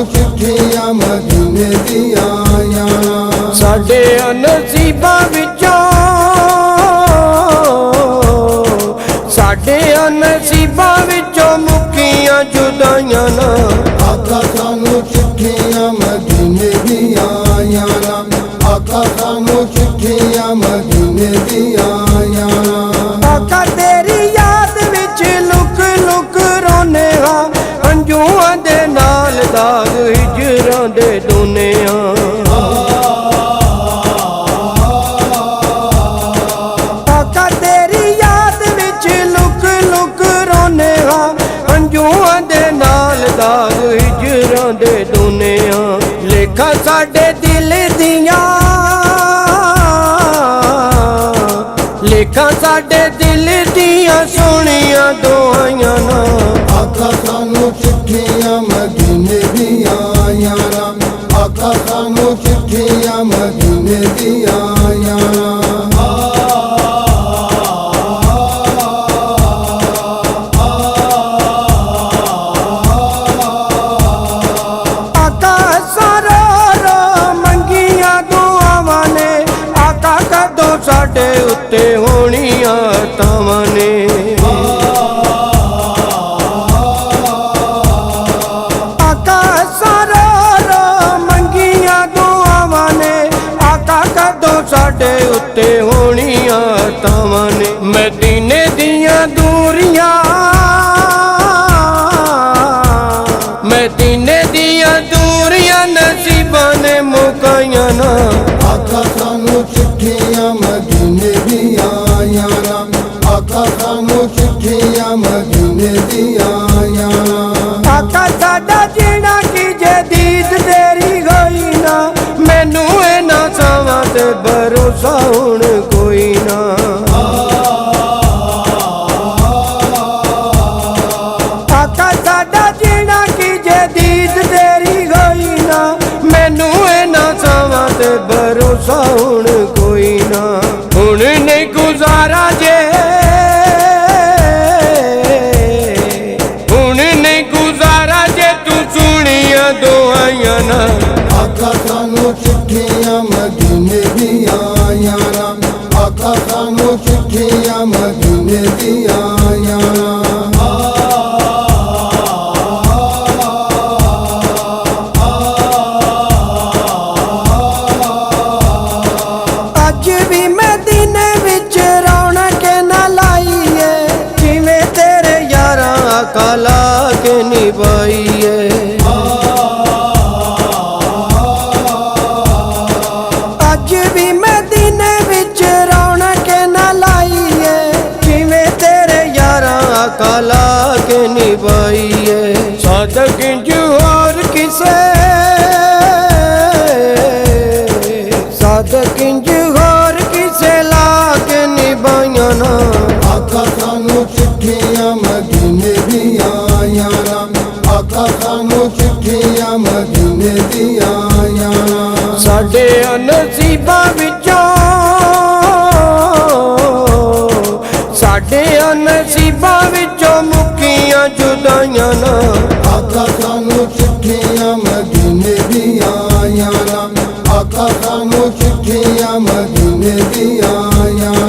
सानू चिट्ठियां मदीने दियां आईयां। साडे नसीबां विचों साडे नसीबां विचों मुक्कियां जुदाइयां ना। आका सानू चिट्ठियां मदीने दियां आईयां। आका सानू चिट्ठियां मदीने दियां आईयां। आका तेरी याद विच लुक लुक रोने हां, हंझूआं दे नाल दाग हिजरां दे दोने हां। आका तेरी याद विच लुक लुक रोने हां, हंझूआं दे नाल दाग हिजरां दे दोने हां। लेखा साडे दिल दियां लेखा साडे दिल दियां सोहणियां दुआइयां ना। आका सानू चिट्ठियां मदीने दियां आईयां। आका सानू चिट्ठियां मदीने दियां आईयां। आका सारो रो मंगियां दुआवां ने, आका कदों साडे उत्ते होणियां तावां ने। आका सारो रो मंगियां दुआवां ने, आका कदों साडे उत्ते होणियां तावां ने। मदीने दियां दूरियां मदीने दियां दूरियां नसीबां ने मुकाइयां ना। आका सानू चिट्ठियां मदीने दियां आईयां। आका सानू चिट्ठियां मदीने दियां आईयां। आका साडा जीना की जे दीद तेरी होई ना, मैनू इन्हां सावां ते भरोसा हुण कोई ना। आका साडा जीना की जे दीद तेरी होई ना, मैनू इन्हां सावां ते भरोसा हुण कोई ना। हुण नहीं गुजारा जे हुण नहीं गुजारा जे तू सुनिया दुआइयां ना। आका सानू चिट्ठियां मदीने दियां आईयां। आका सानू चिट्ठियां मदीने दियां आईयां। अज भी मदीने विच रौनक ना लाईए, जिवें तेरे यारां आका ला के निभाईए। अज भी मदीने विच रौनक ना लाईए, जिवें तेरे यारां आका ला के निभाईए। सादक इंज होर किसे सादक इंज होर किसे ला के निभाइयां ना। आका सानू चिट्ठियां मदीने दियां आईयां। आका सानू चिट्ठियां मदीने दियां आईयां। साडे नसीबां विचों साडे नसीबां विचों मुक्कियां जुदाइयां ना। आका सानू चिट्ठियां मदीने दियां आईयां। आका सानू चिट्ठियां मदीने दियां आईयां।